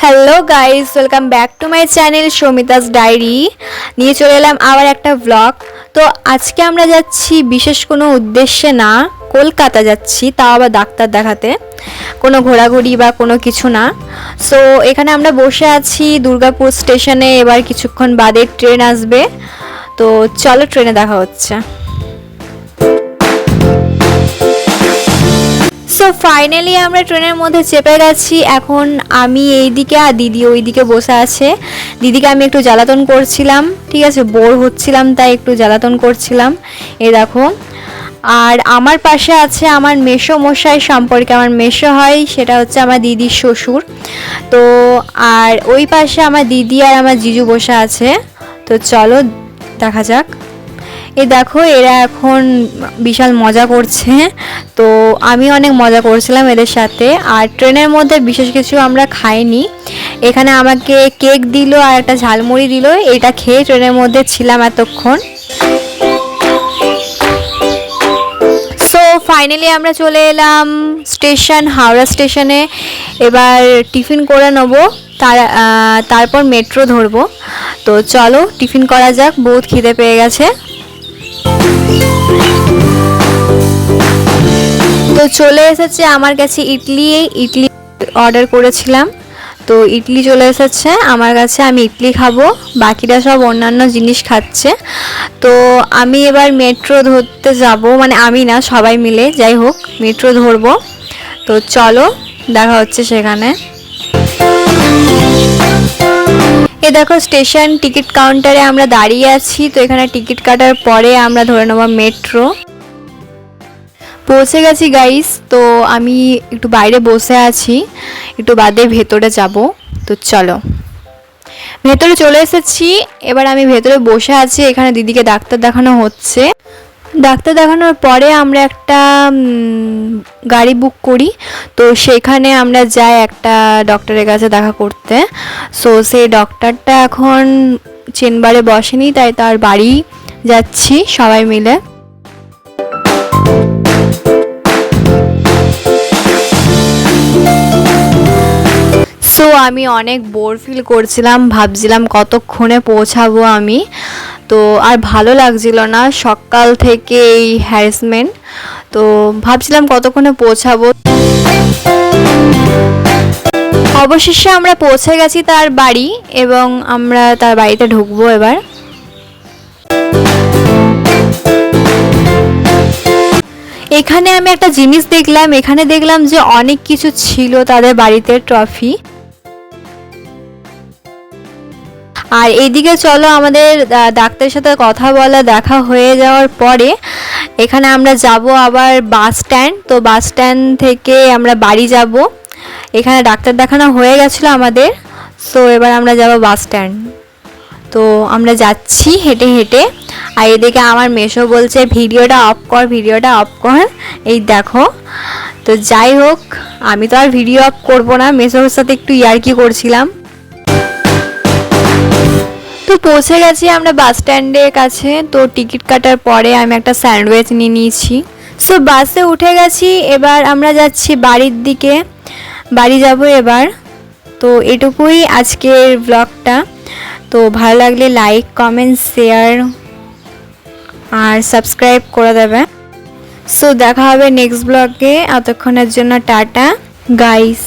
Hello guys, welcome back to my channel Soumita's diary. নিয়ে চলে এলাম আবার একটা ব্লগ। তো আজকে আমরা যাচ্ছি বিশেষ কোনো উদ্দেশ্যে না, কলকাতা যাচ্ছি, তাও আবার ডাক্তার দেখাতে, কোনো ঘোরাঘুরি বা কোনো কিছু না। সো এখানে আমরা বসে আছি দুর্গাপুর স্টেশনে, এবার কিছুক্ষণ বাদে ট্রেন আসবে। তো চলো ট্রেনে দেখা হচ্ছে। সো ফাইনালি আমরা ট্রেনের মধ্যে চেপে গেছি। এখন আমি এইদিকে আর দিদি ওইদিকে বসে আছে। দিদিকে আমি একটু জ্বালাতন করছিলাম, ঠিক আছে, বোর হচ্ছিলাম তাই একটু জ্বালাতন করছিলাম। এই দেখো, আর আমার পাশে আছে আমার মেসো মশাই সম্পর্কে, আমার মেসো হয়, সেটা হচ্ছে আমার দিদির শ্বশুর। তো আর ওই পাশে আমার দিদি আর আমার জিজু বসে আছে। তো চলো দেখা যাক। এই দেখো, এরা এখন বিশাল মজা করছে। তো আমি অনেক মজা করছিলাম এদের সাথে। আর ট্রেনের মধ্যে বিশেষ কিছু আমরা খাইনি। এখানে আমাকে কেক দিল আর একটা ঝালমুড়ি দিল, এটা খেয়ে ট্রেনের মধ্যে ছিলাম এতক্ষণ। সো ফাইনালি আমরা চলে এলাম স্টেশন, হাওড়া স্টেশনে। এবার টিফিন করে নেবো, তারপর মেট্রো ধরবো। তো চলো টিফিন করা যাক, বহুত খিদে পেয়ে গেছে। তো চলে এসেছে আমার কাছে ইডলি অর্ডার করেছিলাম। তো ইডলি চলে এসেছে আমার কাছে, আমি ইডলি খাবো, বাকিরা সব অন্যান্য জিনিস খাচ্ছে। তো আমি এবার মেট্রো ধরতে যাব, মানে আমি না, সবাই মিলে, যাই হোক মেট্রো ধরবো। তো চলো দেখা হচ্ছে সেখানে। এ দেখো স্টেশন টিকিট কাউন্টারে আমরা দাঁড়িয়ে আছি। তো এখানে টিকিট কাটার পরে আমরা ধরে নেব মেট্রো। পৌঁছে গেছি গাইস। তো আমি একটু বাইরে বসে আছি, একটু বাদে ভেতরে যাব। তো চলো, ভেতরে চলে এসেছি। এবার আমি ভেতরে বসে আছি, এখানে দিদিকে ডাক্তার দেখানো হচ্ছে। ডাক্তার দেখানোর পরে আমরা একটা গাড়ি বুক করি। তো সেখানে আমরা যাই একটা ডক্টরের কাছে দেখা করতে। সো সেই ডক্টরটা এখন চেম্বারে বসেনি, তাই তার বাড়ি যাচ্ছি সবাই মিলে। সো আমি অনেক বোর ফিল করছিলাম, ভাবছিলাম কতক্ষণে পৌঁছাবো আমি। তো আর ভালো লাগছিল না, সকাল থেকে এই হ্যারাসমেন্ট। তো ভাবছিলাম কতক্ষণে পৌঁছাবো। অবশেষে আমরা পৌঁছে গেছি তার বাড়ি, এবং আমরা তার বাড়িতে ঢুকবো এবার। এখানে আমি একটা জিনিস দেখলাম, এখানে দেখলাম যে অনেক কিছু ছিল তাদের বাড়িতে, ট্রফি। আর এইদিকে চলো, আমাদের ডাক্তারের সাথে কথা বলা দেখা হয়ে যাওয়ার পরে এখানে আমরা যাব আবার বাস স্ট্যান্ড। তো বাস স্ট্যান্ড থেকে আমরা বাড়ি যাব। এখানে ডাক্তার দেখানো হয়ে গেছিলো আমাদের। সো এবার আমরা যাব বাস স্ট্যান্ড। তো আমরা যাচ্ছি হেঁটে হেঁটে। আর এদিকে আমার মেসো বলছে ভিডিওটা অফ কর, ভিডিওটা অফ কর। এই দেখো। তো যাই হোক, আমি তো আর ভিডিও অফ করবো না, মেসোর সাথে একটু ইয়ার্কি করছিলাম। তো পৌঁছে গেছি আমরা বাস স্ট্যান্ডের কাছে। তো টিকিট কাটার পরে আমি একটা স্যান্ডউইচ নিয়ে নিয়েছি। সো বাসে উঠে গেছি, এবার আমরা যাচ্ছি বাড়ির দিকে, বাড়ি যাব এবার। তো এটুকুই আজকের ব্লগটা। তো ভালো লাগলে লাইক, কমেন্ট, শেয়ার আর সাবস্ক্রাইব করে দেবে। সো দেখা হবে নেক্সট ব্লগে। এতক্ষণের জন্য টাটা গাইস।